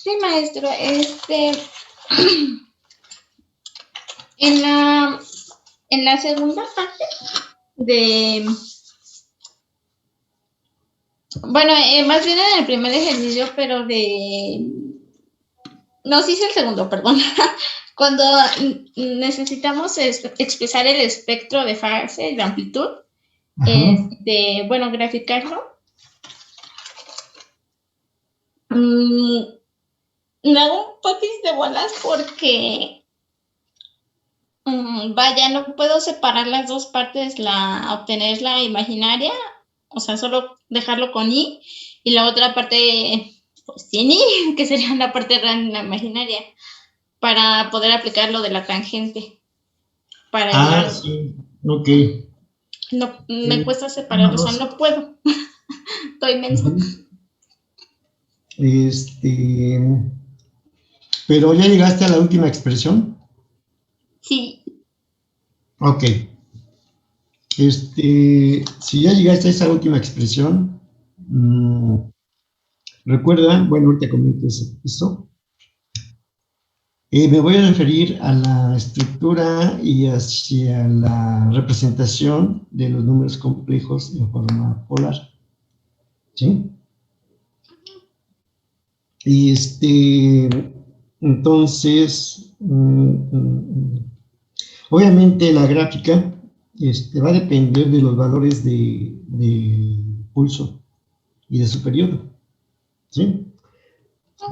Sí, maestro, en la segunda parte de, bueno, más bien en el primer ejercicio, pero no, sí es el segundo, perdón. Cuando necesitamos expresar el espectro de fase, de amplitud, bueno, graficarlo, me hago un poquis de bolas porque vaya, no puedo separar las dos partes, obtener la imaginaria, o sea, solo dejarlo con I, y la otra parte, pues sin I, que sería la parte real, la imaginaria, para poder aplicar lo de la tangente. Para sí, ok. No, me cuesta separarlo, o sea, no puedo. Estoy mensa. ¿Pero ya llegaste a la última expresión? Sí. Ok. Si ya llegaste a esa última expresión, recuerda, bueno, ahorita comento eso. Me voy a referir a la estructura y hacia la representación de los números complejos en forma polar. ¿Sí? Y entonces, obviamente la gráfica va a depender de los valores de pulso y de su periodo. ¿Sí?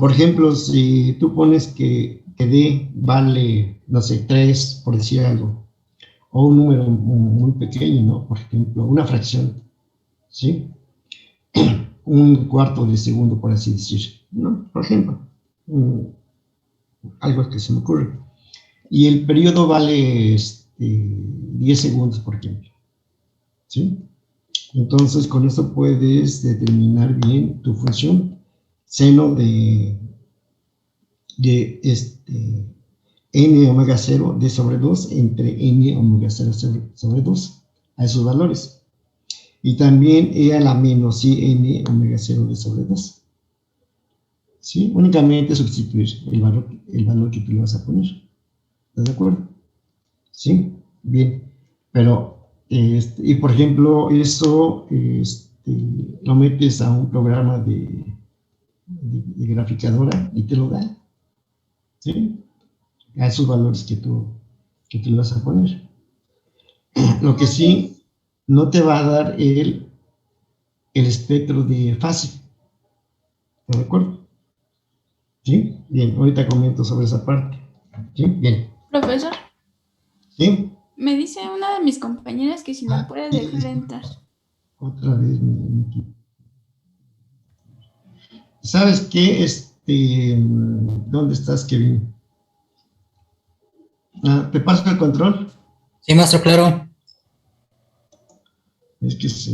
Por ejemplo, si tú pones que D vale, no sé, 3, por decir algo, o un número muy pequeño, ¿no? Por ejemplo, una fracción, ¿sí? Un cuarto de segundo, por así decir, ¿no? Por ejemplo, algo que se me ocurre. Y el periodo vale 10 segundos, por ejemplo, ¿sí? Entonces, con eso puedes determinar bien tu función, seno de n omega 0 d sobre 2 entre n omega 0 sobre 2 a esos valores. Y también e a la menos i n omega 0 d sobre 2. ¿Sí? Únicamente sustituir el valor que tú le vas a poner. ¿Estás de acuerdo? ¿Sí? Bien. Pero, y por ejemplo, eso lo metes a un programa de graficadora y te lo da. ¿Sí? A esos valores que tú le vas a poner. Lo que sí, no te va a dar el espectro de fase. ¿De acuerdo? ¿Sí? Bien, ahorita comento sobre esa parte. ¿Sí? Bien. Profesor. ¿Sí? Me dice una de mis compañeras que si me puede dejar entrar. Otra vez ¿Sabes qué? ¿Dónde estás, Kevin? ¿Te paso el control? Sí, maestro, claro. Es que se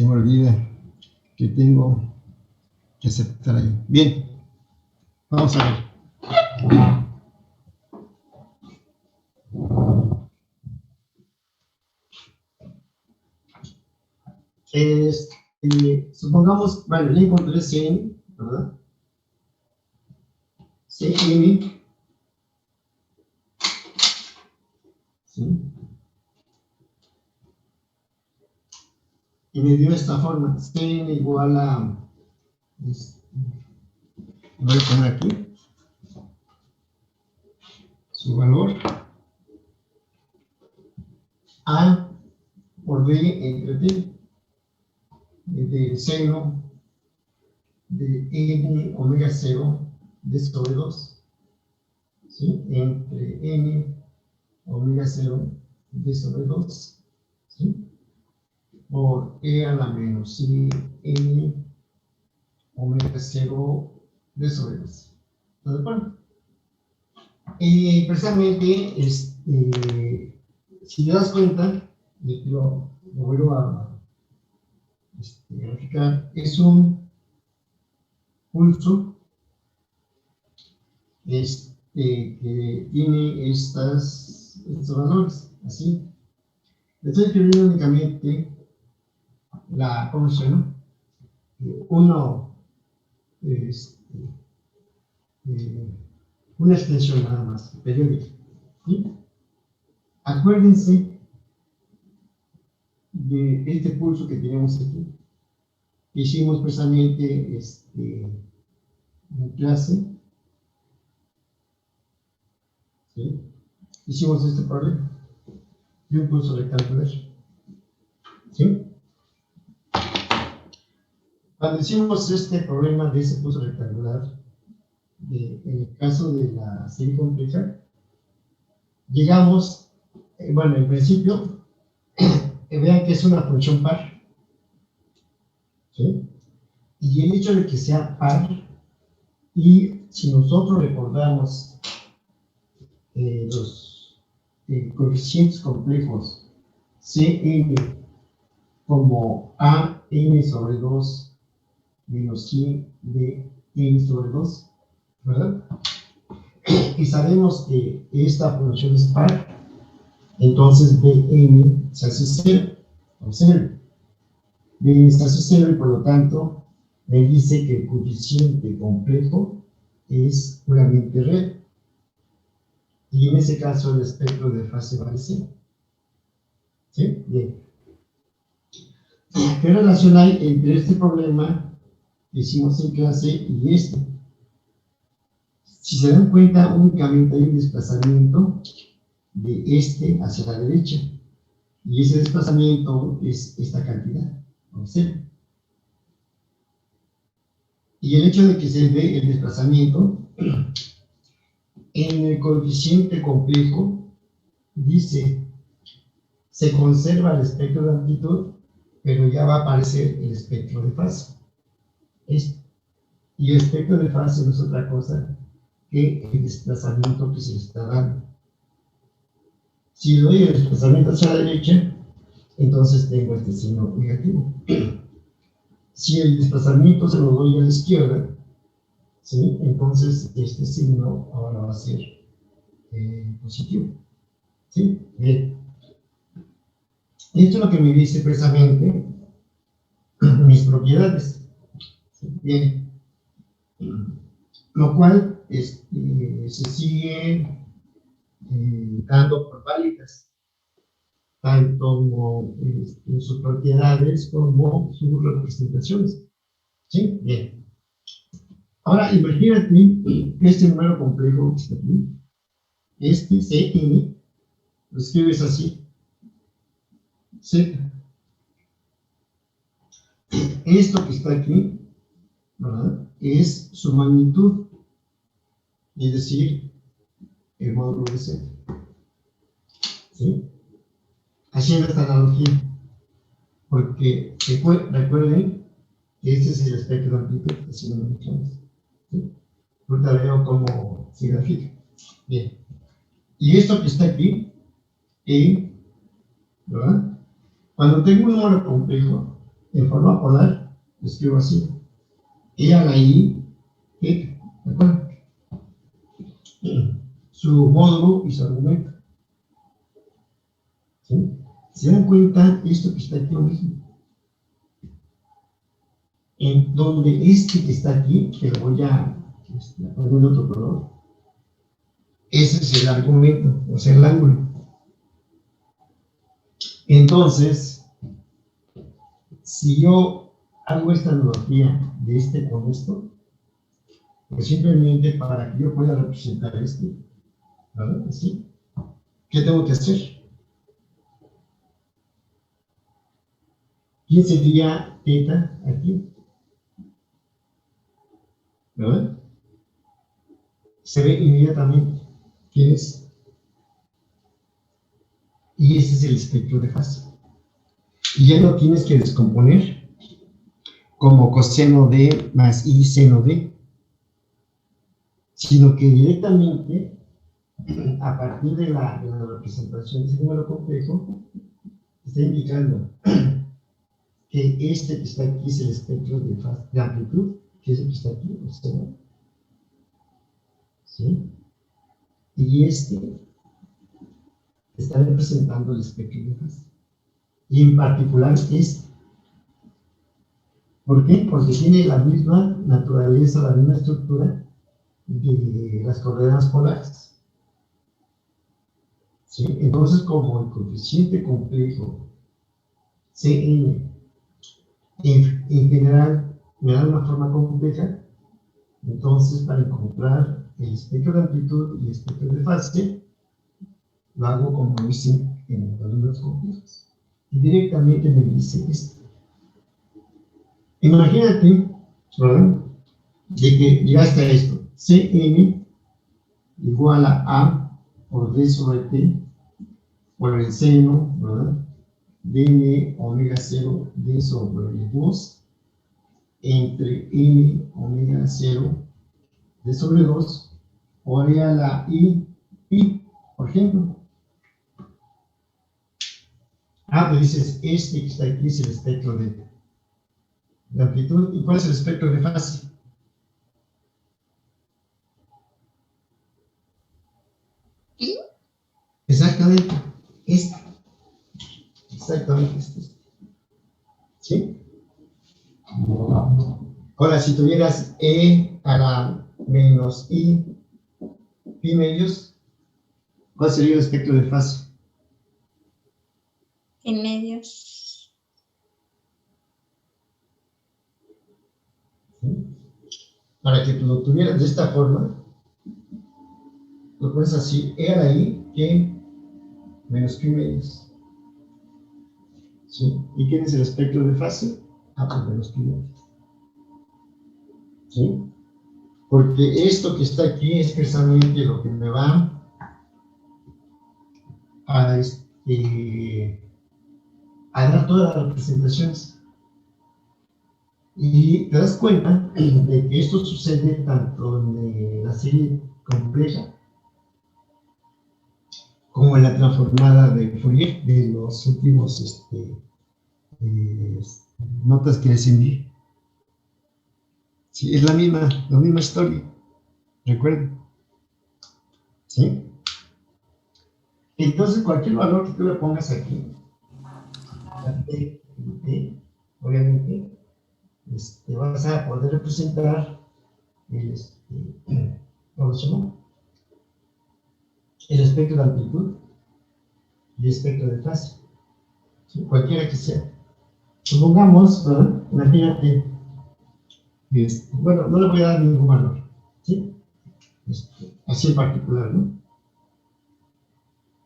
me olvida que tengo que aceptar ahí. Bien, vamos a ver. Supongamos, vale, le encontré Cn, ¿verdad? Cn. ¿Sí? Y me dio esta forma, Cn igual a, voy a poner aquí, su valor, A por B entre T, de seno de n omega 0 d sobre 2, ¿sí? Entre n omega 0 d sobre 2, ¿sí? Por e a la menos i n omega 0 d sobre 2. ¿Estás de acuerdo? Y precisamente, si te das cuenta, lo vuelvo a graficar, es un pulso que tiene estos valores, así. Estoy escribiendo únicamente ¿cómo se llama? uno, una extensión nada más, periódica. ¿Sí? Acuérdense de este pulso que tenemos aquí. Hicimos precisamente en clase. ¿Sí? Hicimos este problema de un pulso rectangular. ¿Sí? Cuando hicimos este problema de ese pulso rectangular, en el caso de la serie compleja, llegamos, bueno, en principio, vean que es una función par. ¿Sí? Y el hecho de que sea par, y si nosotros recordamos los coeficientes complejos Cn como a n sobre 2 menos g de n sobre 2, ¿verdad? Y sabemos que esta función es par, entonces Bn se hace 0, o 0. Bn se hace 0 y por lo tanto me dice que el coeficiente complejo es puramente real. Y en ese caso el espectro de fase vale 0. ¿Sí? Bien. ¿Qué relación hay entre este problema que hicimos en clase y este? Si se dan cuenta, únicamente hay un desplazamiento de este hacia la derecha. Y ese desplazamiento es esta cantidad, o 0. Y el hecho de que se dé el desplazamiento, en el coeficiente complejo, dice, se conserva el espectro de amplitud, pero ya va a aparecer el espectro de fase. Y el espectro de fase no es otra cosa que el desplazamiento que se le está dando. Si doy el desplazamiento hacia la derecha, entonces tengo este signo negativo. Si el desplazamiento se lo doy a la izquierda, ¿sí? Entonces este signo ahora va a ser positivo. ¿Sí? Bien. Esto es lo que me dice precisamente mis propiedades. Bien. Lo cual se sigue dando por válidas, tanto como sus propiedades como sus representaciones. ¿Sí? Bien. Ahora, imagínate que este número complejo que está aquí, este Cn, lo escribes así, Z. Esto que está aquí, ¿verdad?, es su magnitud, es decir, el módulo de Z. ¿Sí? Haciendo esta analogía, porque recuerden que este es el espectro de amplitud, así lo mencionamos. ¿Sí? Ahorita veo cómo se grafica. Bien. Y esto que está aquí, ¿verdad? Cuando tengo un número complejo, en forma polar, lo escribo así. E a la I, ¿de acuerdo? Su módulo y su argumento. ¿Sí? ¿Se dan cuenta esto que está aquí lo mismo? En donde este que está aquí, que lo voy a poner de otro color, ese es el argumento, o sea, el ángulo. Entonces, si yo hago esta analogía de este con esto, pues simplemente para que yo pueda representar esto, ¿verdad? ¿Sí? ¿Qué tengo que hacer? ¿Quién sería θ aquí? ¿Verdad? Se ve inmediatamente quién es. Y ese es el espectro de fase. Y ya no tienes que descomponer como coseno de más i seno de, sino que directamente, a partir de la representación de ese número complejo, está indicando que este que está aquí es el espectro de amplitud, que es el que está aquí, o sea, ¿sí? Y este está representando el espectro de fase. Y en particular este. ¿Por qué? Porque tiene la misma naturaleza, la misma estructura de las coordenadas polares. ¿Sí? Entonces, como el coeficiente complejo Cn en general me da una forma compleja, entonces para encontrar el espectro de amplitud y el espectro de fase, lo hago como lo hice en los números complejos. Y directamente me dice esto. Imagínate, ¿verdad? De que llegaste a esto. Cn igual a A por D sobre T por el seno, ¿verdad? Dn omega 0 D sobre 2 entre n omega 0 D sobre 2 por E a la I pi, por ejemplo. Pues dices, este que está aquí es el espectro de amplitud. ¿Y cuál es el espectro de fase? ¿Y? Exactamente, este. Exactamente este. ¿Sí? Ahora, si tuvieras E a la menos I pi medios, ¿cuál sería el espectro de fase? En medios. ¿Sí? Para que lo tuvieras de esta forma, lo pones así, E a la I, que menos pi medios. ¿Sí? ¿Y quién es el espectro de fase? Pues menos pi medios. ¿Sí? Porque esto que está aquí es precisamente lo que me va a dar todas las representaciones. Y te das cuenta de que esto sucede tanto en la serie compleja como en la transformada de Fourier de los últimos notas que les envié. Sí, es la misma historia, recuerden. ¿Sí? Entonces, cualquier valor que tú le pongas aquí, obviamente, vas a poder representar ¿cómo se llama? El espectro de amplitud y el espectro de fase, ¿sí? Cualquiera que sea. Supongamos, ¿verdad? Imagínate, bueno, no le voy a dar ningún valor, ¿sí? Así en particular, ¿no?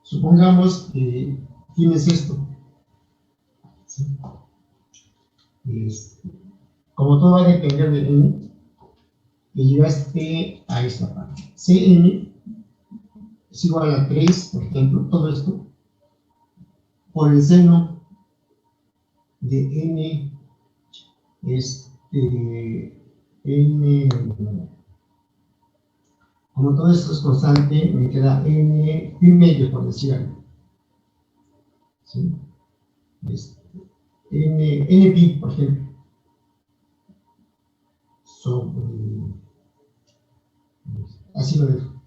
Supongamos que tienes esto, ¿sí? Como todo va a depender de n, que llegaste a esta parte. Cn es igual a 3, por ejemplo, todo esto, por el seno de n, n, como todo esto es constante, me queda n pi medio, por decir algo. ¿Sí? N pi, por ejemplo, sobre, así lo dejo,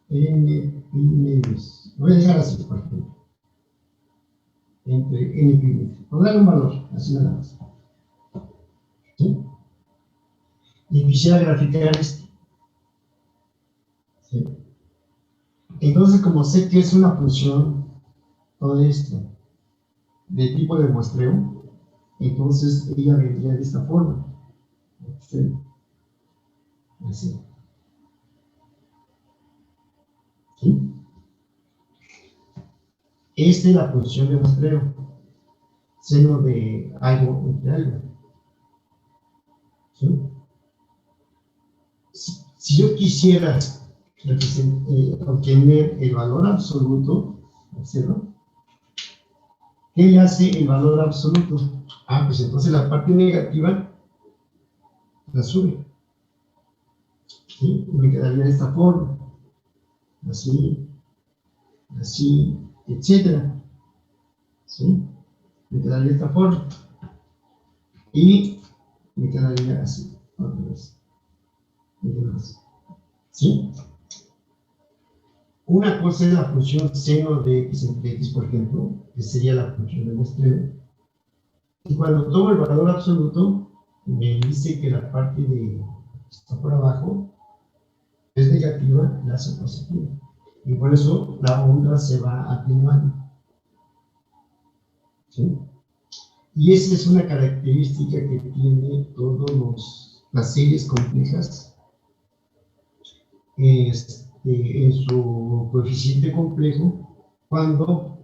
n pi medios, lo voy a dejar así, por ejemplo, entre n pi medios, por darle un valor, así nada más. ¿Sí? Y quisiera graficar esto. ¿Sí? Entonces, como sé que es una función, todo esto, de tipo de muestreo, entonces ella vendría de esta forma. ¿Sí? Así. ¿Sí? Esta es la función de muestreo, seno de algo entre algo. ¿Sí? Si yo quisiera obtener el valor absoluto, ¿observa? ¿Qué le hace el valor absoluto? Pues entonces la parte negativa la sube. ¿Sí? Y me quedaría de esta forma. Así, así, etcétera. ¿Sí? Me quedaría de esta forma. Y me quedaría así. Otra vez. Y demás. ¿Sí? Una cosa es la función seno de x entre x, por ejemplo, que sería la función de muestreo. Y cuando tomo el valor absoluto, me dice que la parte de está por abajo es negativa, la hace positiva. Y por eso la onda se va atenuando. ¿Sí? Y esa es una característica que tiene todas las series complejas en su coeficiente complejo cuando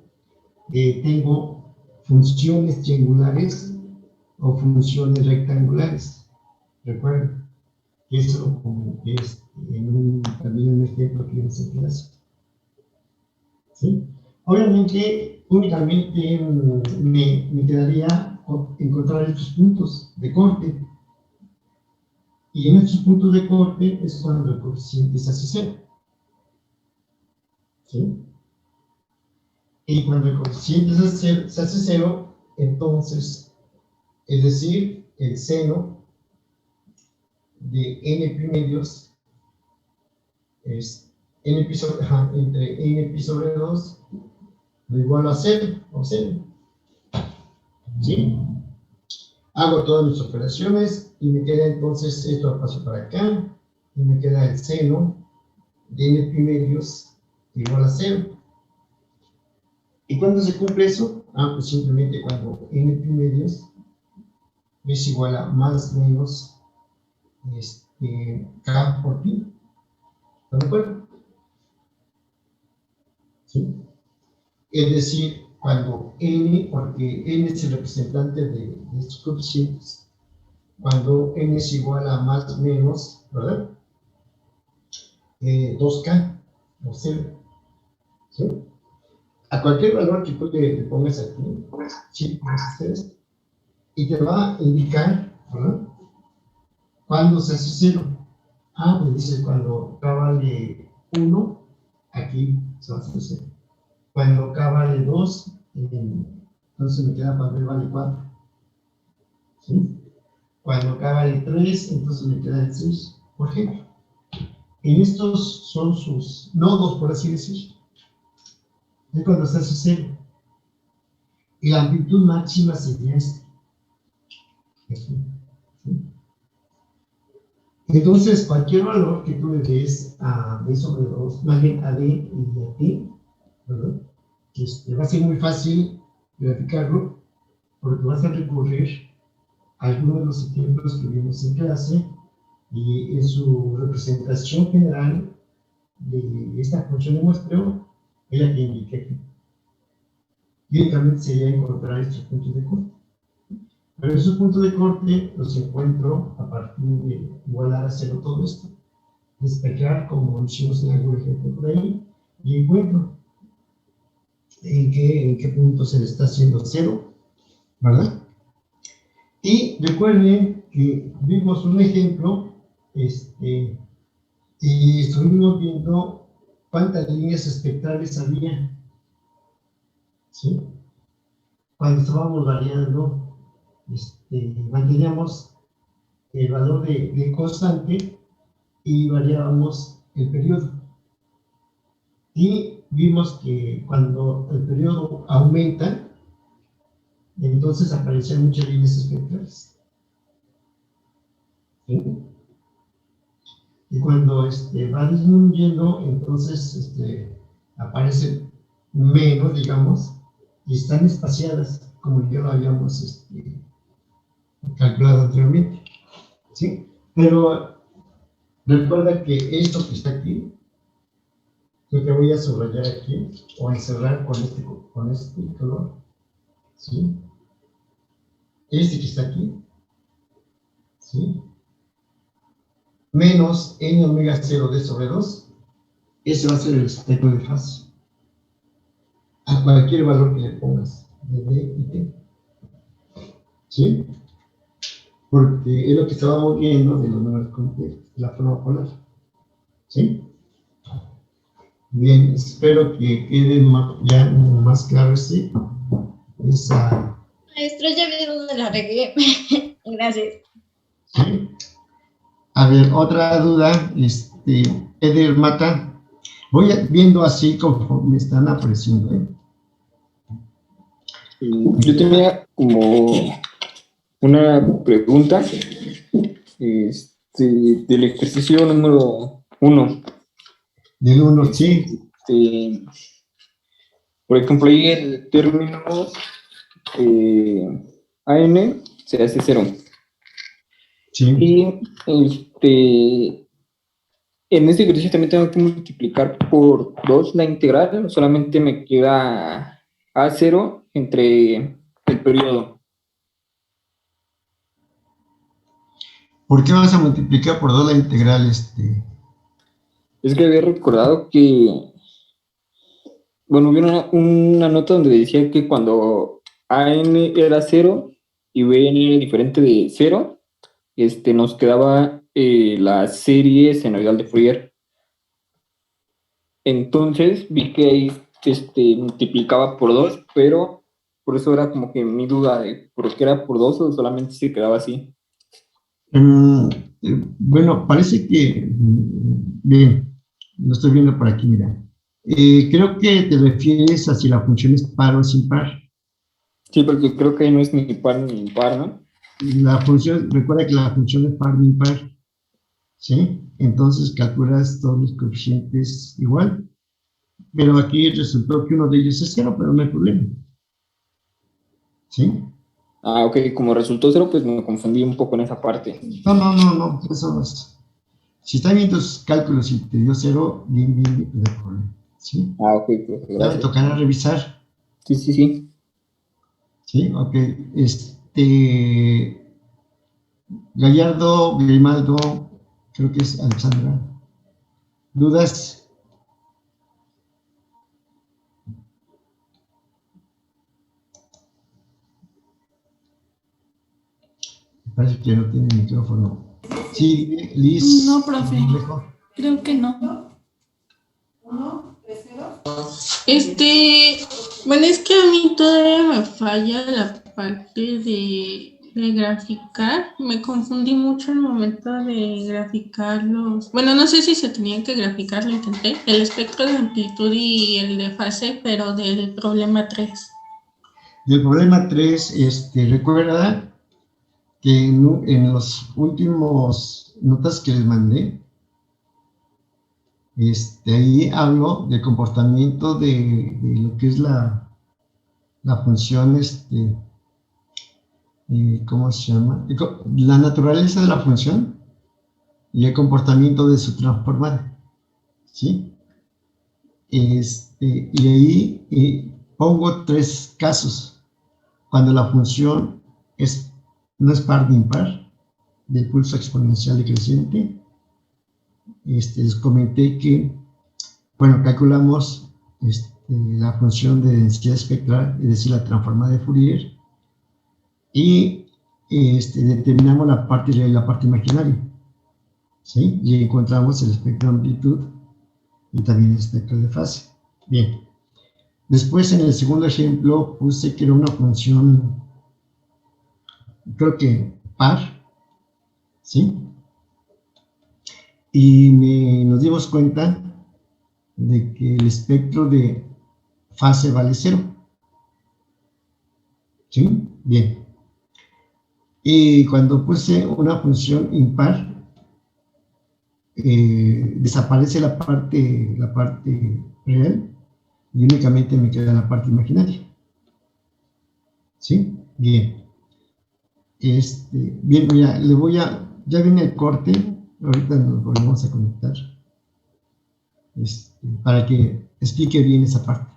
tengo funciones triangulares o funciones rectangulares. Recuerden, eso como es también un ejemplo que vimos en clase. ¿Sí? Obviamente, únicamente me quedaría encontrar estos puntos de corte. Y en estos puntos de corte es cuando el coeficiente se hace cero. ¿Sí? Y cuando el coeficiente se hace cero, entonces, es decir, el seno de n primerios es n pi sobre, entre n pi sobre 2 lo igual a 0, o 0. ¿Sí? Hago todas mis operaciones y me queda entonces esto lo paso para acá y me queda el seno de n primerios igual a 0. ¿Y cuándo se cumple eso? Pues simplemente cuando n primerios es igual a más o menos k por pi. ¿Están de acuerdo? ¿Sí? Es decir, cuando n, porque n es el representante de estos coeficientes, cuando n es igual a más o menos, ¿verdad? 2k o 0. ¿Sí? A cualquier valor que tú le pongas aquí, sí, y te va a indicar, ¿verdad? Cuando se hace 0. Me dice cuando k vale 1, aquí se va a hacer 0. Cuando k vale 2, entonces me queda cuando vale 4. ¿Sí? Cuando k vale 3, entonces me queda el 6, por ejemplo. En estos son sus nodos, por así decir. Es cuando se hace 0. Y la amplitud máxima sería esta. ¿Sí? Entonces, cualquier valor que tú le des a b sobre 2, más bien a d y a t, ¿verdad? Va a ser muy fácil graficarlo, porque vas a recurrir a algunos de los ejemplos que vimos en clase, y en su representación general de esta función de muestreo es la que indiqué aquí. Y únicamente sería encontrar estos puntos de corte. Pero esos puntos de corte los encuentro a partir de igualar a 0 todo esto, despejar como hicimos en algún ejemplo por ahí, y encuentro en qué punto se le está haciendo 0, ¿verdad? Y recuerden que vimos un ejemplo, y estuvimos viendo cuántas líneas espectrales había, ¿sí? Cuando estábamos variando, manteníamos el valor de constante y variábamos el periodo. Y vimos que cuando el periodo aumenta, entonces aparecen muchas líneas espectrales. ¿Sí? Y cuando va disminuyendo, entonces aparecen menos, digamos, y están espaciadas, como ya lo habíamos calculado anteriormente. ¿Sí? Pero recuerda que esto que está aquí, yo te voy a subrayar aquí, o encerrar con este color, ¿sí? Este que está aquí, ¿sí? Menos n omega 0 d sobre 2, ese va a ser el espectro de fase. A cualquier valor que le pongas, de d y t. ¿Sí? Porque es lo que estábamos viendo de los números complejos, la forma polar. ¿Sí? Bien, espero que quede ya más claro esa. Maestro, ya vi dónde la regué. Gracias. ¿Sí? A ver, otra duda, Eder Mata. Voy viendo así como me están apareciendo, Yo tenía como una pregunta del ejercicio número 1. Del 1, sí. Por ejemplo, ahí el término AN se hace 0. Sí. Y en este ejercicio también tengo que multiplicar por 2 la integral, solamente me queda A0 entre el periodo. ¿Por qué vas a multiplicar por 2 la integral? Es que había recordado que, bueno, hubo una nota donde decía que cuando AN era 0 y BN era diferente de 0, nos quedaba la serie senoidal de Fourier. Entonces vi que ahí multiplicaba por 2, pero por eso era como que mi duda de por qué era por 2 o solamente se quedaba así. Bueno, parece que, bien, lo estoy viendo por aquí, mira. Creo que te refieres a si la función es par o es impar. Sí, porque creo que ahí no es ni par ni impar, ¿no? La función, recuerda que la función es par ni impar, ¿sí? Entonces calculas todos los coeficientes igual, pero aquí resultó que uno de ellos es 0, pero no hay problema, ¿sí? Ah, ok, como resultó 0, pues me confundí un poco en esa parte. No, eso no es. Si están viendo tus cálculos y te dio 0, bien, no hay problema, ¿sí? Ah, ok, profe, Ya me gracias. tocará revisar. Sí. Sí, ok. Gallardo, Grimaldo, creo que es Alexandra. ¿Dudas? Me parece que no tiene micrófono. Sí, Liz. No, profe. Alejo. Creo que no. Bueno, es que a mí todavía me falla la parte de graficar. Me confundí mucho en el momento de graficar bueno, no sé si se tenían que graficar, lo intenté, el espectro de amplitud y el de fase, pero del problema 3. Del problema 3, recuerda que en los últimos notas que les mandé, ahí hablo del comportamiento de lo que es la función, ¿cómo se llama? La naturaleza de la función y el comportamiento de su transformada, ¿sí? Y ahí pongo 3 casos. Cuando la función no es par ni impar, del pulso exponencial decreciente, les comenté que, bueno, calculamos la función de densidad espectral, es decir, la transformada de Fourier, y determinamos la parte real y la parte imaginaria, ¿sí? Y encontramos el espectro de amplitud y también el espectro de fase. Bien. Después, en el segundo ejemplo, puse que era una función, creo que par, ¿sí? Y nos dimos cuenta de que el espectro de fase vale 0. ¿Sí? Bien. Y cuando puse una función impar, desaparece la parte real y únicamente me queda la parte imaginaria. ¿Sí? Bien. Bien, mira, ya viene el corte, ahorita nos volvemos a conectar, para que explique bien esa parte.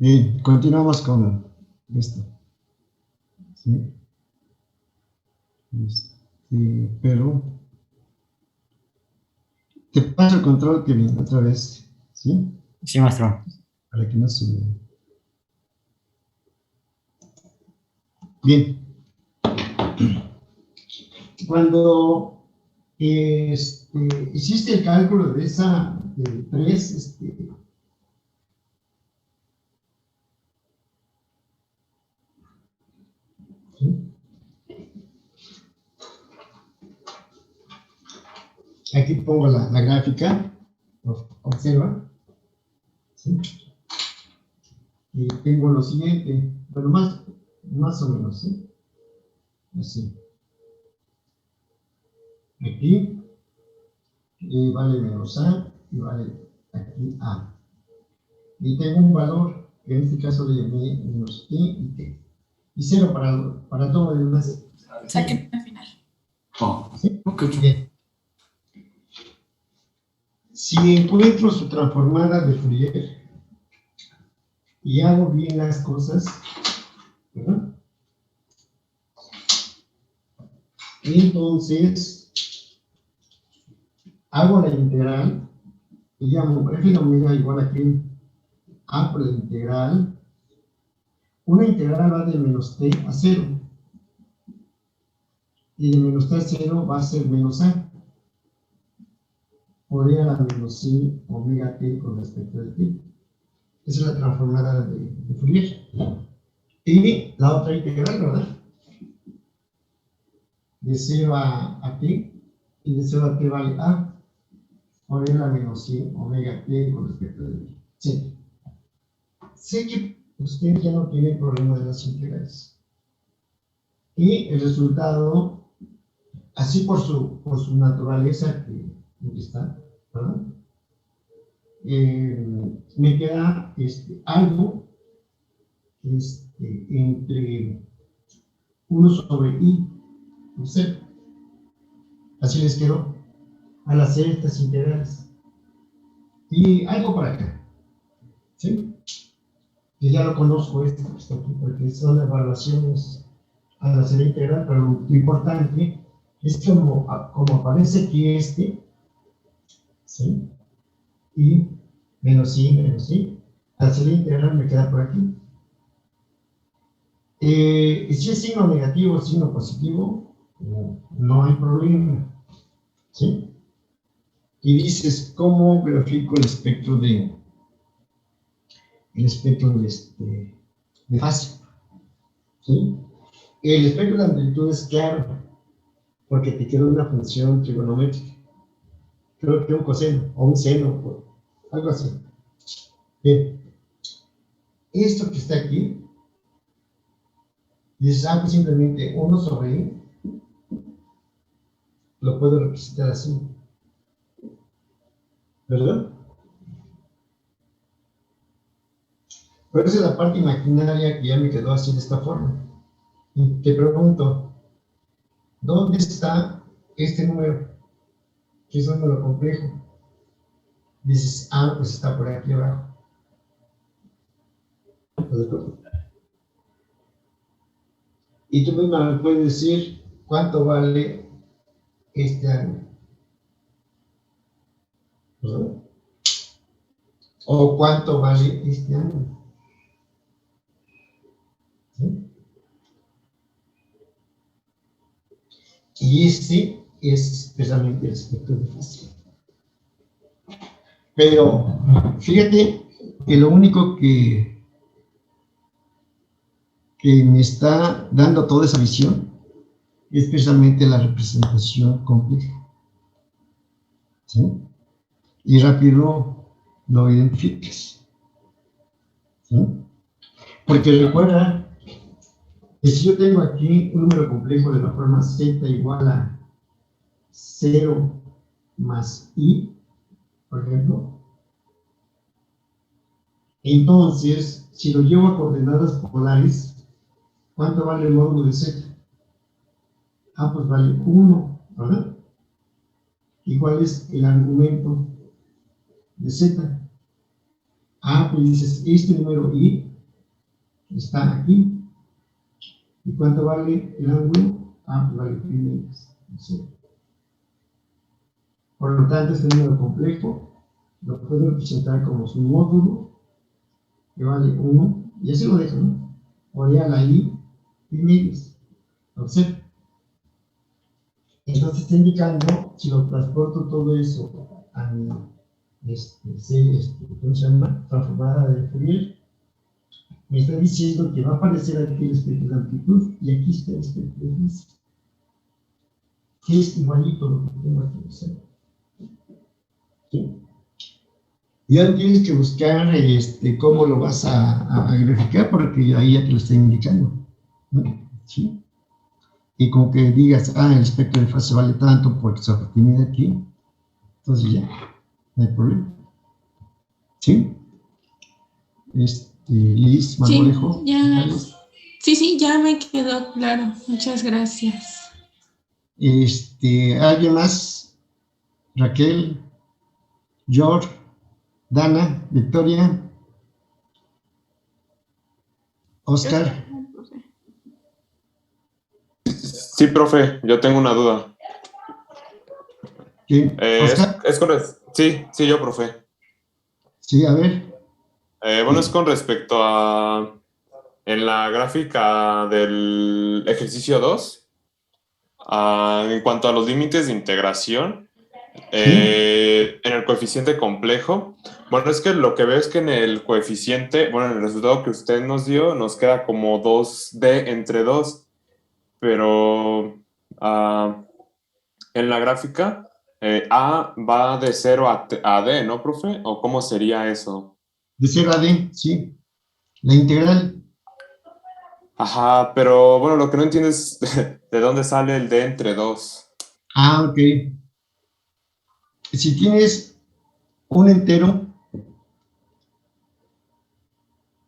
Bien, continuamos con esto. ¿Sí? Pero te paso el control, Kevin, otra vez, ¿sí? Sí, maestro. Para que no sube. Bien. Cuando hiciste el cálculo de esa, de 3, ¿sí? Aquí pongo la gráfica, observa, ¿sí? tengo lo siguiente, bueno, más o menos, ¿sí? Así. Aquí vale menos A y vale aquí A. Y tengo un valor, que en este caso le llamé menos I y T. Y 0 para todo lo demás. Saquen al final. Oh, ¿Sí? ok. Bien. Si encuentro su transformada de Fourier y hago bien las cosas, ¿verdad? Entonces, hago la integral y llamo f de omega igual a que a por la integral. Una integral va de menos t a 0. Y de menos t a 0 va a ser menos a. Por a la menos i omega t con respecto de t. Esa es la transformada de Fourier. Y la otra integral, ¿verdad? De 0 a t, y de 0 a t vale a, por la menos i omega t con respecto de t. Sí. Sé que usted ya no tiene problema de las integrales. Y el resultado, así por su naturaleza que está, ¿verdad? Me queda algo entre 1 sobre i, no sé. Así les quedó al hacer estas integrales. Y algo para acá, ¿sí? Que ya lo conozco esto que está aquí, porque son evaluaciones al hacer integral, pero lo importante es como aparece aquí ¿sí? Y menos i, al hacer integral me queda por aquí. Si es signo negativo o signo positivo, no hay problema, ¿sí? Y dices, ¿cómo grafico el espectro de fase? ¿Sí? El espectro de amplitud es claro, porque te queda una función trigonométrica. Creo que un coseno o un seno, algo así. Bien. Esto que está aquí, dices, pues simplemente 1 sobre i, lo puedo representar así. ¿Verdad? Pero esa es la parte imaginaria que ya me quedó así de esta forma. Y te pregunto, ¿dónde está este número? Que es un número complejo. Dices, pues está por aquí abajo. Y tú misma me puedes decir cuánto vale este ángulo. ¿Verdad? O cuánto vale este ángulo. ¿Sí? Y este es precisamente el espectro de fase. Pero fíjate que lo único que me está dando toda esa visión es precisamente la representación compleja. ¿Sí? Y rápido lo identificas. ¿Sí? Porque recuerda que si yo tengo aquí un número complejo de la forma z igual a 0 más i, por ejemplo, entonces, si lo llevo a coordenadas polares, ¿cuánto vale el módulo de z? Pues vale 1, ¿verdad? Igual es el argumento de z. Pues dices, este número i está aquí. ¿Y cuánto vale el ángulo? Pues vale pi menos z. Por lo tanto, este número complejo lo puedo representar como su módulo, que vale 1, y así lo dejo, ¿no? Por a la i, pi medios. Observa. Entonces está indicando, si lo transporto todo eso a mi, ¿cómo se llama? Transformada de Fourier, me está diciendo que va a aparecer aquí el espectro de amplitud y aquí está el espectro de fase, que es igualito a lo que tengo aquí. ¿Sí? Ya tienes que buscar cómo lo vas a graficar, porque ahí ya te lo está indicando, ¿no? ¿Sí? Y como que digas, el espectro de fase vale tanto porque se obtiene de aquí, entonces ya, no hay problema. ¿Sí? Liz, Sí, Marmolejo, ya, Carlos. sí, ya me quedó claro. Muchas gracias. ¿Alguien más? Raquel, George, Dana, Victoria, Oscar. Sí, profe, yo tengo una duda. ¿Quién? ¿Oscar? Sí, yo, profe. Sí, a ver. Bueno, es con respecto a en la gráfica del ejercicio 2, en cuanto a los límites de integración, en el coeficiente complejo. Bueno, es que lo que veo es que en el coeficiente, bueno, en el resultado que usted nos dio, nos queda como 2D entre 2, pero en la gráfica, A va de 0 a D, ¿no, profe? ¿O cómo sería eso? De 0 a D, sí. La integral. Ajá, pero bueno, lo que no entiendo es de dónde sale el D entre 2. Ok. Si tienes un entero,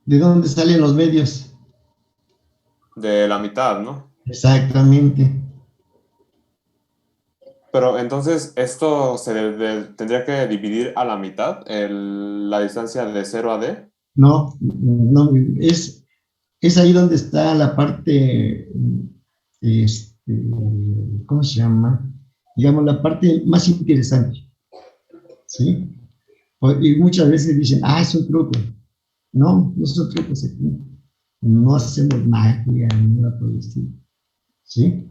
¿de dónde salen los medios? De la mitad, ¿no? Exactamente. Pero entonces esto tendría que dividir a la mitad, la distancia de 0 a D. No, no, es ahí donde está la parte, ¿cómo se llama? Digamos, la parte más interesante, ¿sí? Y muchas veces dicen, es un truco. No, no son trucos aquí. No hacemos magia, ni nada por el estilo, ¿sí?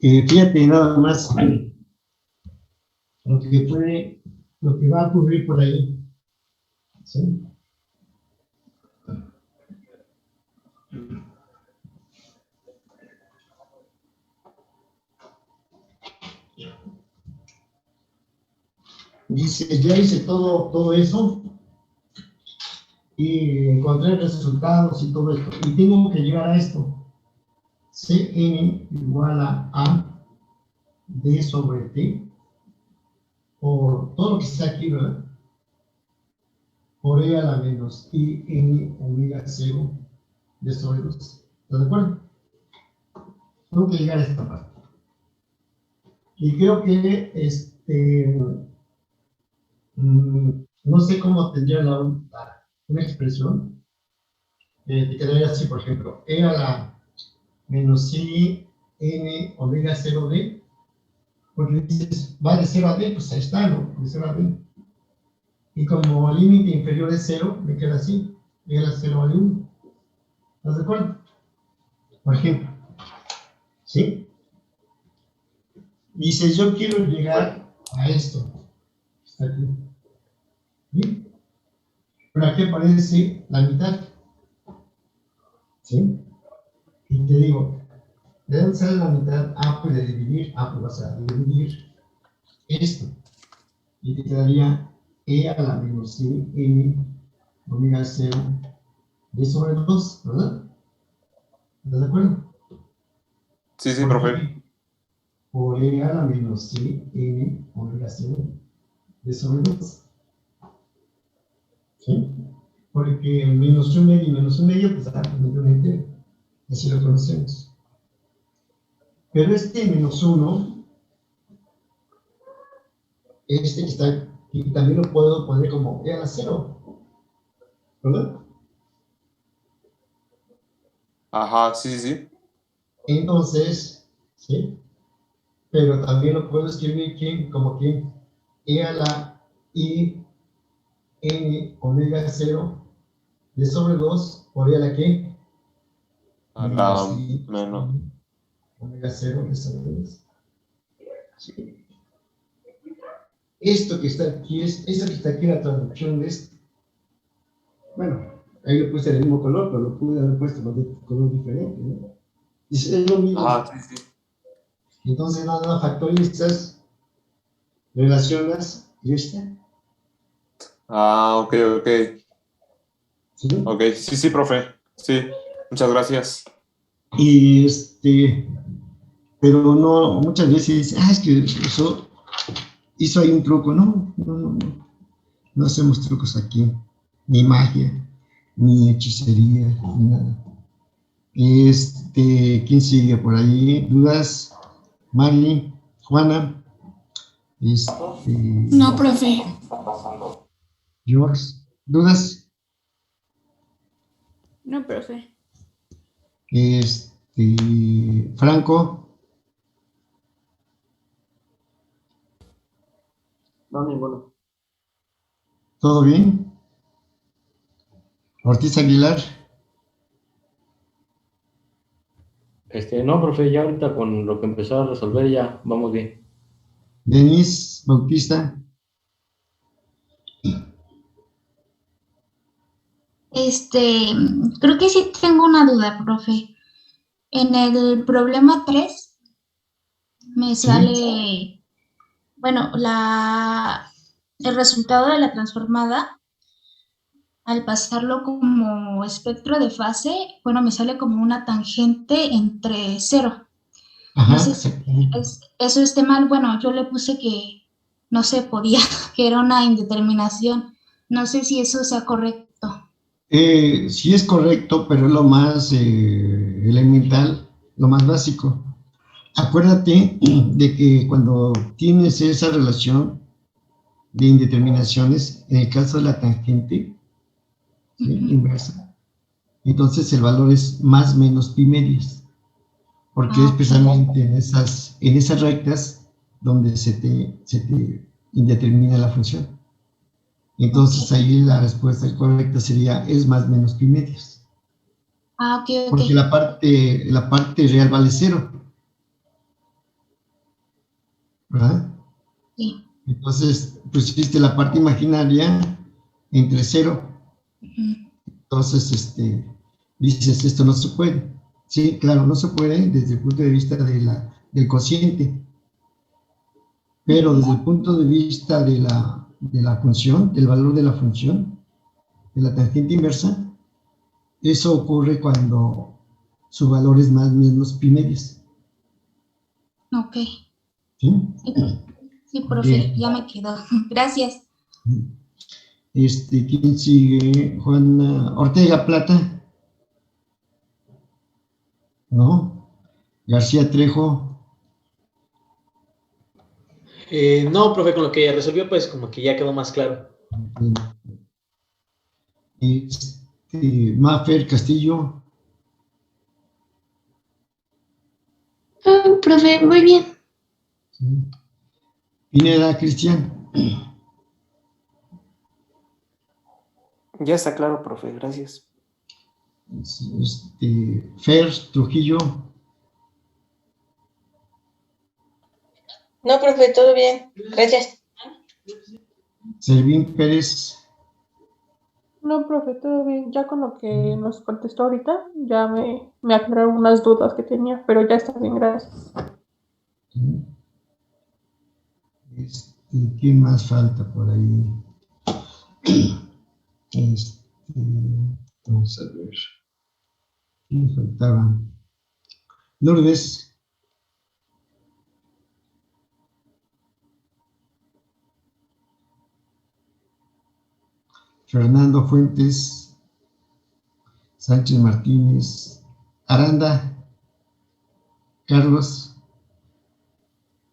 Fíjate nada más lo que va a ocurrir por ahí, ¿sí? Dice, ya hice todo eso y encontré resultados y todo esto. Y tengo que llegar a esto. Cn igual a D sobre T por todo lo que está aquí, ¿verdad? Por E a la menos I n omega 0 D sobre 2. ¿Estás de acuerdo? Tengo que llegar a esta parte. Y creo que no sé cómo tendría una expresión. Te quedaría así, por ejemplo, E a la menos I n omega 0 D, porque dices, va de 0 a D, pues ahí está, ¿no? De 0 a D. Y como límite inferior es 0, me queda así, E a la 0 vale 1. ¿Estás de acuerdo? Por ejemplo, ¿sí? Dices, yo quiero llegar a esto, está aquí. ¿Sí? Pero aquí aparece la mitad, ¿sí? Y te digo, ¿de dónde sale la mitad? Puede dividir, pues vas a dividir esto. Y te quedaría E a la menos I, N, omega 0, D sobre 2, ¿verdad? ¿Estás de acuerdo? Sí, ¿Por profe. qué? Por E a la menos I, N, omega 0, D sobre 2. ¿Sí? Porque menos un medio y menos un medio, pues medio un entero. Así lo conocemos. Pero menos 1, que está, y también lo puedo poner como E a la 0, ¿verdad? Ajá, sí. Entonces, ¿sí? Pero también lo puedo escribir como que E a la I N omega 0 D sobre 2 por E a la que A la menos I menos. omega 0 D sobre 2. ¿Sí? Esto que está aquí esta que está aquí, la traducción de esto. Bueno, ahí lo puse del mismo color, pero lo pude haber puesto de color diferente, ¿no? Es lo mismo. Ajá, sí. Entonces, nada, factorizas, relacionas y ya está. Ah, ok. ¿Sí? Ok, sí, profe. Sí, muchas gracias. Y pero no, muchas veces, es que eso hizo ahí un truco. No hacemos trucos aquí, ni magia, ni hechicería, ni nada. ¿Quién sigue por ahí? ¿Dudas? Marley, Juana, No, profe. George, ¿dudas? No, profe. Franco, No, ninguno. ¿todo bien? Ortiz Aguilar, No, profe, ya ahorita con lo que empezó a resolver ya vamos bien. Denis Bautista, Creo que sí tengo una duda, profe. En el problema 3 me ¿sí? sale, bueno, el resultado de la transformada, al pasarlo como espectro de fase, bueno, me sale como una tangente entre 0. No Ajá, sé si exactamente. eso esté mal. Bueno, yo le puse que no se podía, que era una indeterminación. No sé si eso sea correcto. Sí es correcto, pero es lo más elemental, lo más básico. Acuérdate de que cuando tienes esa relación de indeterminaciones, en el caso de la tangente, ¿sí? Inversa, entonces el valor es más menos pi medias, porque es Ok. precisamente en esas rectas donde se te indetermina la función. Entonces ahí la respuesta correcta sería es más menos pi medias, Ok. porque la parte real vale 0, ¿verdad? Sí. Entonces pusiste la parte imaginaria entre 0. Entonces, dices, esto no se puede. Sí, claro, no se puede desde el punto de vista del cociente, pero desde el punto de vista de la función, del valor de la función, de la tangente inversa, eso ocurre cuando su valor es más o menos pi medias. Ok. ¿Sí? Sí, profe, Bien. ya me quedó. Gracias. ¿Quién sigue? Juan Ortega Plata, ¿no? García Trejo, No, profe, con lo que resolvió, pues como que ya quedó más claro. Mafer Castillo, Profe, muy bien. ¿sí? Pineda Cristian, Ya está claro, profe, gracias. Fer Trujillo, No, profe, todo bien. Gracias. Servín Pérez, No, profe, todo bien. Ya con lo que nos contestó ahorita, ya me aclararon unas dudas que tenía, pero ya está bien, gracias. ¿quién más falta por ahí? Vamos a ver. ¿Quién faltaba? Lourdes, Fernando Fuentes, Sánchez Martínez, Aranda, Carlos.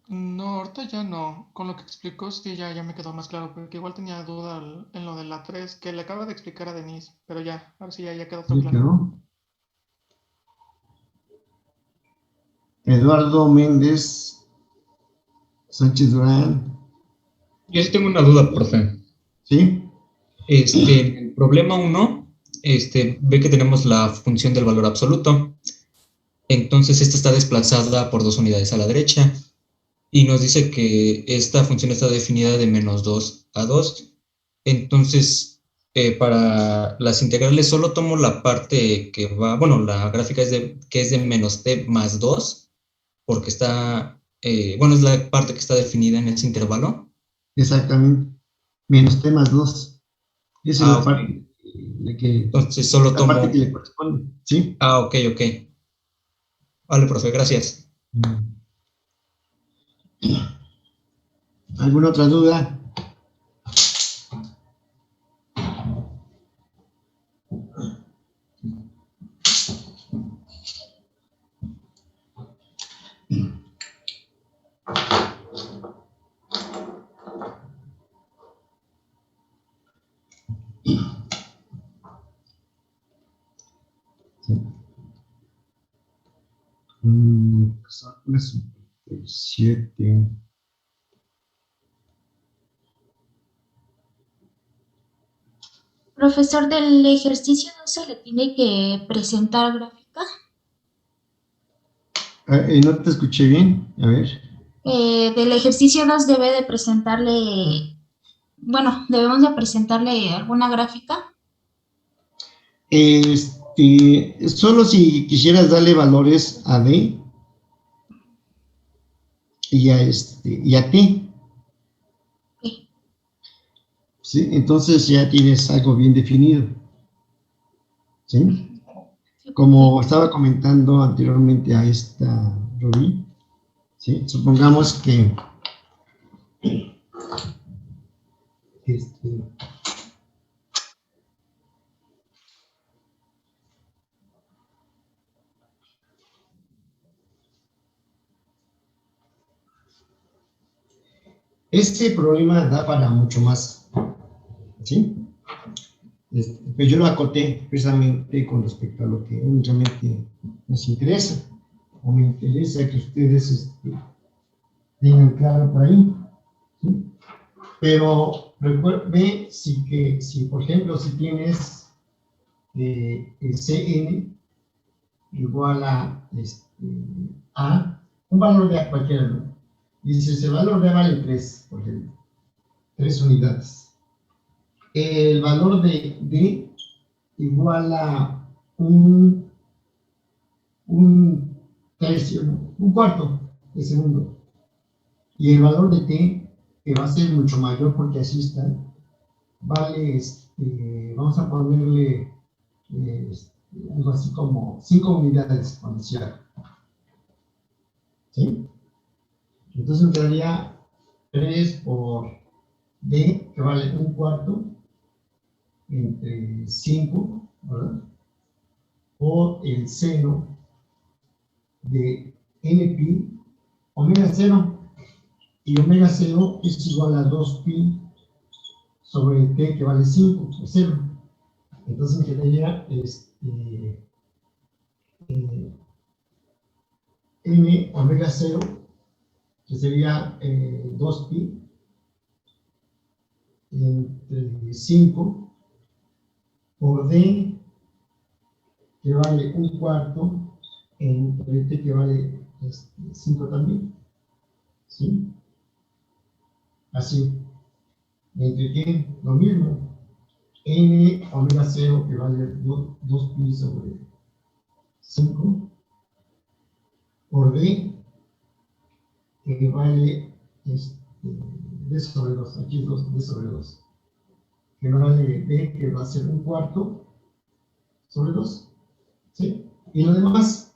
No, ahorita ya no. Con lo que explicó, sí, ya me quedó más claro, porque igual tenía duda en lo de la 3 que le acaba de explicar a Denise, pero ya, ahora sí ya quedó todo ¿Ya claro. quedó? Eduardo Méndez, Sánchez Durán. Yo sí tengo una duda, profe. ¿Sí? En el problema 1, ve que tenemos la función del valor absoluto. Entonces, esta está desplazada por 2 unidades a la derecha. Y nos dice que esta función está definida de -2 a 2. Entonces, para las integrales solo tomo la parte que va, bueno, la gráfica que es de -t más 2, porque está, bueno, es la parte que está definida en ese intervalo. Exactamente. Menos t más 2. Esa es la parte de que, entonces solo la tomo... parte que le corresponde, ¿sí? Ok. Vale, profe, gracias. ¿Alguna otra duda? Las 7. Profesor, del ejercicio no se le tiene que presentar gráfica. No te escuché bien, a ver. Del ejercicio 2 debe de presentarle, bueno, debemos de presentarle alguna gráfica. Solo si quisieras darle valores a D y a T. Sí. ¿Sí? Entonces ya tienes algo bien definido. ¿Sí? Como estaba comentando anteriormente a esta Rubí, ¿sí? Supongamos que este problema da para mucho más, ¿sí? Pues yo lo acoté precisamente con respecto a lo que únicamente nos interesa, o me interesa que ustedes tengan claro por ahí, ¿sí? Pero ve si por ejemplo, si tienes el Cn igual a un valor de cualquier número, y si ese valor de A vale 3, por ejemplo, 3 unidades. El valor de D igual a un tercio, un cuarto de segundo. Y el valor de T, que va a ser mucho mayor porque así está, vale, vamos a ponerle algo así como 5 unidades exponencial. ¿Sí? Entonces me quedaría 3 por D, que vale un cuarto, entre 5, ¿verdad? Por el seno de npi omega 0, y omega 0 es igual a 2pi sobre t, que vale 5, o 0. Entonces me quedaría n omega 0, que sería 2pi entre 5 por d, que vale un cuarto, entre t, que vale 5 también. ¿Sí? Así. Entre t, lo mismo. N omega 0, que vale 2pi sobre 5, por d, que vale d sobre 2, aquí es d sobre 2, que vale d, que va a ser un cuarto sobre 2, ¿sí? Y lo demás,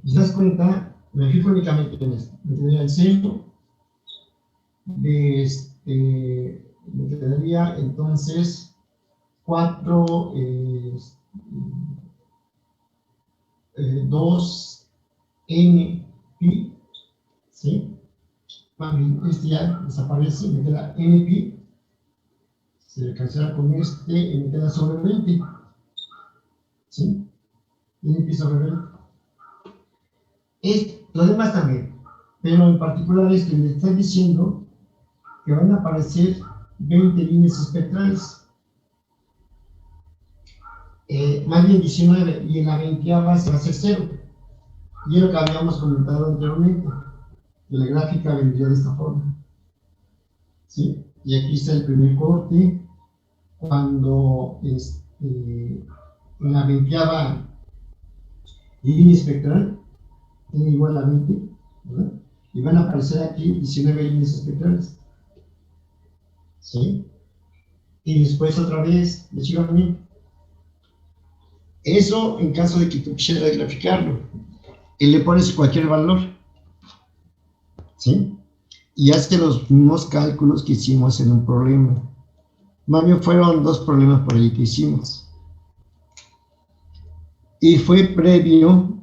si te das cuenta, me fijo únicamente en esto, me quedaría el seno de me quedaría entonces 4, 2 n pi, ¿sí? Ya desaparece, me queda n pi, se cancela con y me queda sobre 20, ¿sí? N pi sobre 20. Lo demás también, pero en particular es que me está diciendo que van a aparecer 20 líneas espectrales. Más bien 19, y en la 20ª se va a hacer 0. Y es lo que habíamos comentado anteriormente, que la gráfica vendría de esta forma. ¿Sí? Y aquí está el primer corte, cuando en la 20ª línea espectral tiene igual a 20, ¿verdad? Y van a aparecer aquí 19 líneas espectrales. ¿Sí? y después otra vez, ¿me sigo a mí? Eso en caso de que tú quisieras graficarlo, y le pones cualquier valor, ¿sí? Y hace los mismos cálculos que hicimos en un problema. Más bien fueron 2 problemas por ahí que hicimos. Y fue previo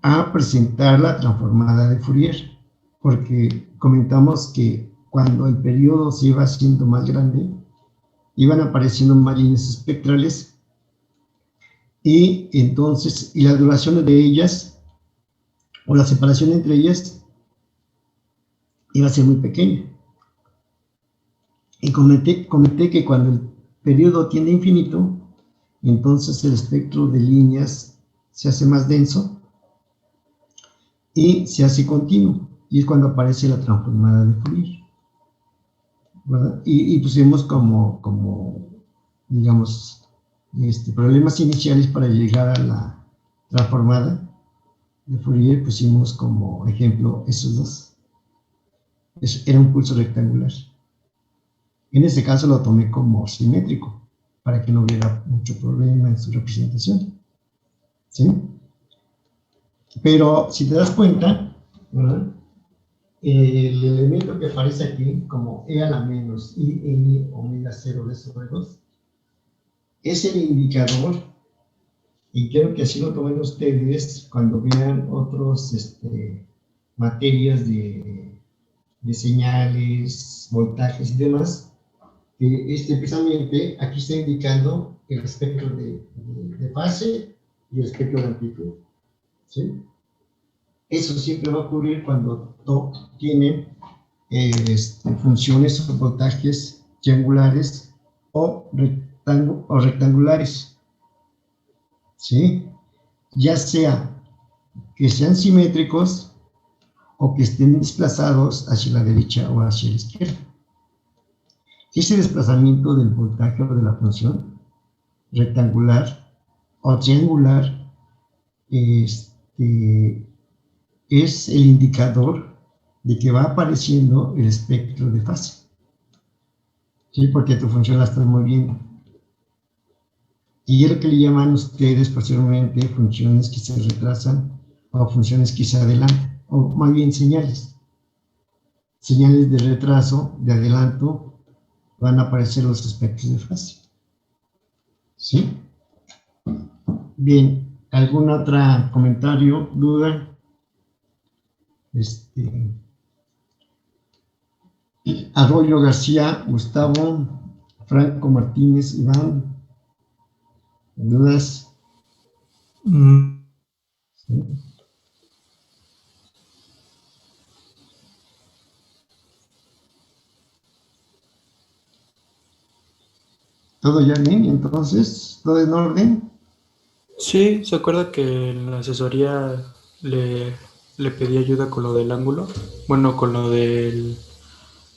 a presentar la transformada de Fourier, porque comentamos que cuando el periodo se iba haciendo más grande, iban apareciendo más líneas espectrales, y entonces, y la duración de ellas, o la separación entre ellas, iba a ser muy pequeña. Y comenté que cuando el periodo tiende a infinito, entonces el espectro de líneas se hace más denso y se hace continuo, y es cuando aparece la transformada de Fourier, ¿verdad? Y pusimos como digamos, problemas iniciales para llegar a la transformada de Fourier, pusimos como ejemplo esos dos. Era un pulso rectangular. En este caso lo tomé como simétrico, para que no hubiera mucho problema en su representación, ¿sí? Pero si te das cuenta, ¿verdad? El elemento que aparece aquí como E a la menos I n omega 0 d sobre 2 es el indicador, y quiero que así lo tomen ustedes cuando vean otros materias de señales, voltajes y demás, que precisamente aquí está indicando el espectro de fase y el espectro de amplitud, ¿sí? Eso siempre va a ocurrir cuando tiene funciones o voltajes triangulares o rectangulares, ¿sí? Ya sea que sean simétricos o que estén desplazados hacia la derecha o hacia la izquierda. Ese desplazamiento del voltaje o de la función rectangular o triangular es el indicador de que va apareciendo el espectro de fase, ¿sí? Porque tu función la estás moviendo. Y es lo que le llaman ustedes posteriormente funciones que se retrasan o funciones que se adelantan, o más bien señales. Señales de retraso, de adelanto, van a aparecer los espectros de fase, ¿sí? Bien, ¿algún otro comentario, duda? Arroyo García, Gustavo, Franco Martínez, Iván, ¿dudas? ¿Sí? ¿Todo ya bien? Entonces, ¿todo en orden? Sí, ¿se acuerda que en la asesoría le pedí ayuda con lo del ángulo? Bueno, con lo del...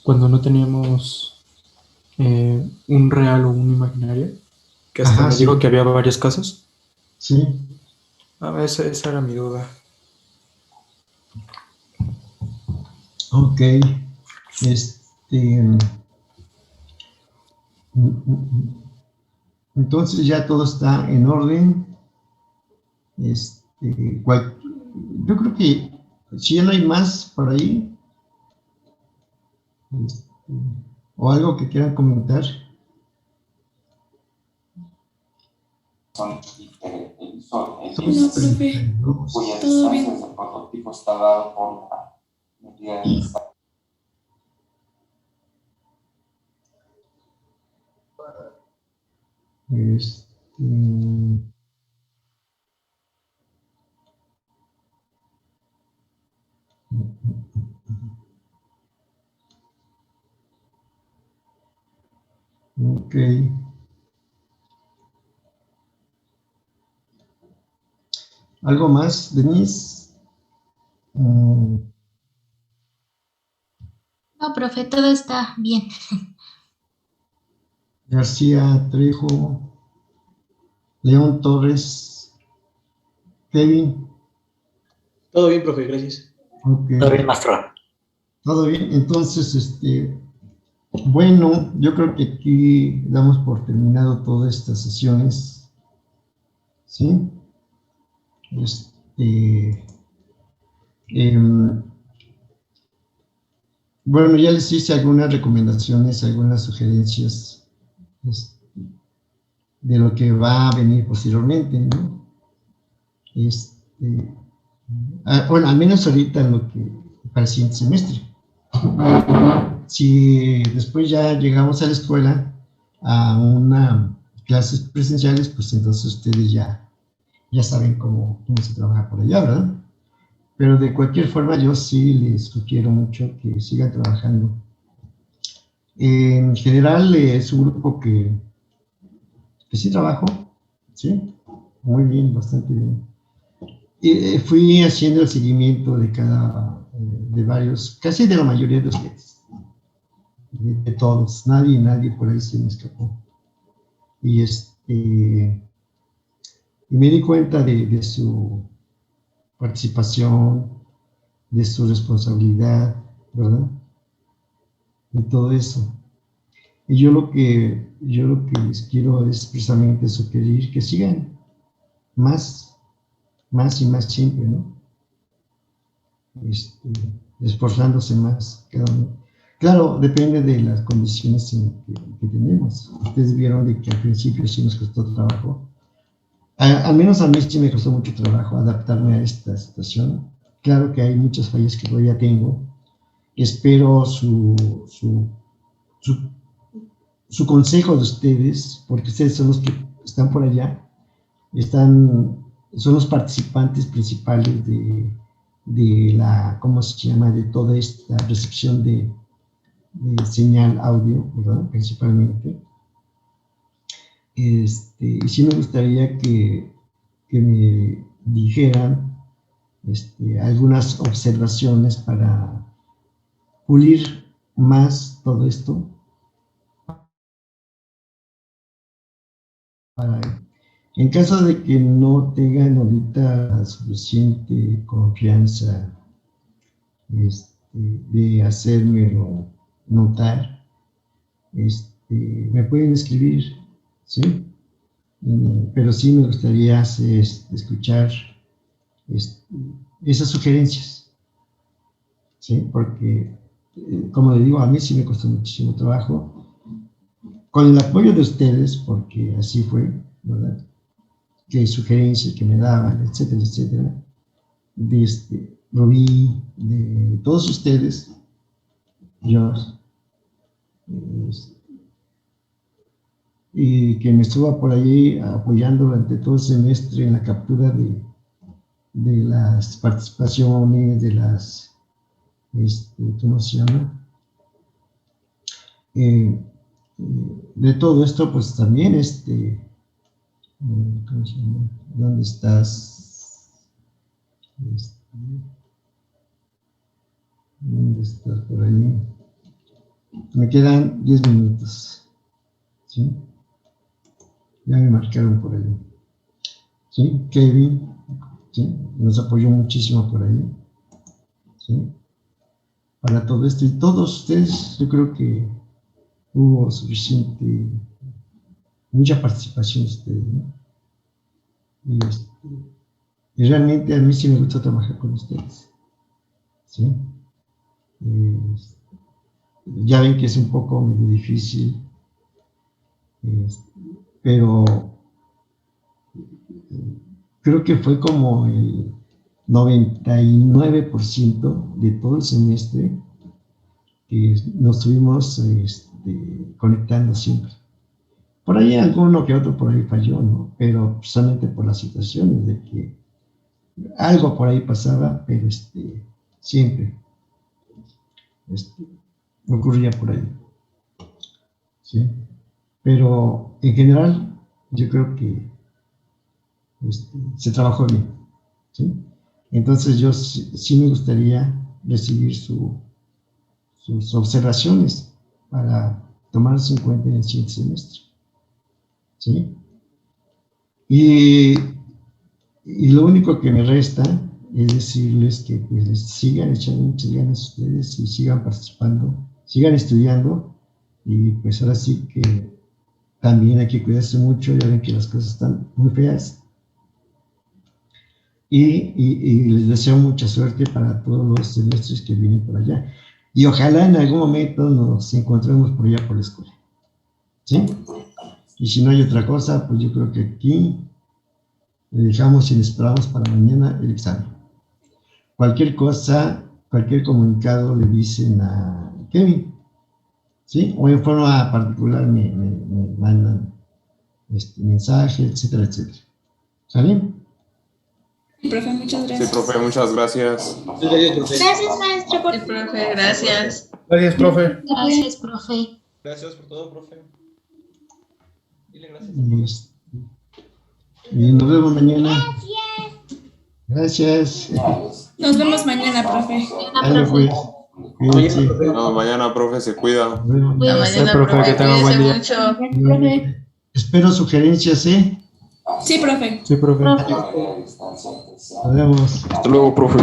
cuando no teníamos un real o un imaginario, que hasta me dijo que había varios casos. Sí. Esa era mi duda. Ok. Entonces ya todo está en orden. Yo creo que si ya no hay más por ahí, o algo que quieran comentar. Son televisores, No, profe. cuya Todo distancia bien. desde el prototipo está dada por la medida de distancia. Ok. ¿Algo más, Denise? No, profe, todo está bien. García, Trejo, León Torres, Kevin. Todo bien, profe, gracias. Okay. Todo bien, maestro. Todo bien, entonces, Bueno, yo creo que aquí damos por terminado todas estas sesiones, ¿sí? Em, bueno, ya les hice algunas recomendaciones, algunas sugerencias de lo que va a venir posteriormente, ¿no? Bueno, al menos ahorita en lo que para el siguiente semestre. Si después ya llegamos a la escuela a una clases presenciales, pues entonces ustedes ya saben cómo se trabaja por allá, ¿verdad? Pero de cualquier forma yo sí les sugiero mucho que sigan trabajando. En general es un grupo que sí trabajo, ¿sí? Muy bien, bastante bien. Y fui haciendo el seguimiento de de varios, casi de la mayoría de ustedes. De todos, nadie por ahí se me escapó. Y me di cuenta de su participación, de su responsabilidad, ¿verdad? De todo eso. Y yo lo que les quiero es precisamente sugerir que sigan más y más siempre, ¿no? Esforzándose más cada uno. Claro, depende de las condiciones que tenemos. Ustedes vieron de que al principio sí nos costó trabajo. Al menos a mí sí me costó mucho trabajo adaptarme a esta situación. Claro que hay muchas fallas que todavía tengo. Espero su consejo de ustedes, porque ustedes son los que están por allá, son los participantes principales de la, ¿cómo se llama?, de toda esta recepción de señal audio, ¿verdad?, principalmente. Y sí me gustaría que me dijeran algunas observaciones para pulir más todo esto, en caso de que no tengan ahorita suficiente confianza de hacérmelo notar, me pueden escribir, ¿sí? Pero sí me gustaría escuchar esas sugerencias, ¿sí? Porque, como le digo, a mí sí me costó muchísimo trabajo, con el apoyo de ustedes, porque así fue, ¿verdad?, que sugerencias que me daban, etcétera, etcétera, de Rubí, de todos ustedes, yo, y que me estuvo por allí apoyando durante todo el semestre en la captura de las participaciones, de las, ¿cómo se llama?, de todo esto, pues también, ¿cómo se llama?, ¿dónde estás? ¿Dónde estás por ahí? Me quedan 10 minutos, ¿sí? Ya me marcaron por ahí, ¿sí? Kevin, ¿sí?, nos apoyó muchísimo por ahí, ¿sí?, para todo esto. Y todos ustedes, yo creo que hubo mucha participación de ustedes, ¿no? Y realmente a mí sí me gusta trabajar con ustedes, ¿sí? Ya ven que es un poco medio difícil, pero creo que fue como el 99% de todo el semestre que nos estuvimos conectando siempre. Por ahí alguno que otro por ahí falló, ¿no? Pero solamente por las situaciones de que algo por ahí pasaba, pero siempre ocurría por ahí, ¿sí? Pero en general yo creo que se trabajó bien, ¿sí? Entonces yo sí me gustaría recibir sus observaciones para tomarlas en cuenta en el siguiente semestre, ¿sí? Y lo único que me resta es decirles que pues, sigan echando muchas ganas ustedes y sigan participando, sigan estudiando Y pues ahora sí que también hay que cuidarse mucho, ya ven que las cosas están muy feas. Y les deseo mucha suerte para todos los semestres que vienen por allá. Y ojalá en algún momento nos encontremos por allá por la escuela. ¿Sí? Y si no hay otra cosa, pues yo creo que aquí le dejamos y le esperamos para mañana el examen. Cualquier cosa, cualquier comunicado le dicen a Kevin, ¿sí? O en forma particular me mandan mensaje, etcétera, etcétera. ¿Sale? Sí, profe, muchas Sí, gracias. profe, muchas gracias. Gracias, maestro. Sí, profe, gracias. Gracias, profe. Gracias, profe. Gracias por todo, profe. Dile gracias. Y nos vemos mañana. Gracias. Nos vemos mañana, profe. Dale, pues. Cuídense. No, mañana, profe, se cuida. Nos vemos. Hasta mañana, profe, profe. que tenga un buen Cuídese día. mucho. Profe. Espero sugerencias, ¿eh? Sí, profe. Sí, profe. Nos vemos. Hasta luego, profe.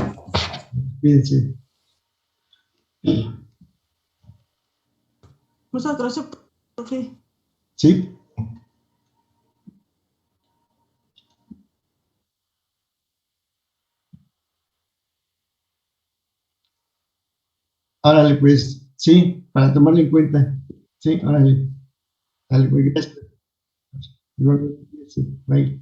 Cuídense. Muchas gracias, profe. ¿Sí? Órale, pues, sí, para tomarlo en cuenta. Sí, órale. Dale, pues, gracias. Igualmente, sí, bye.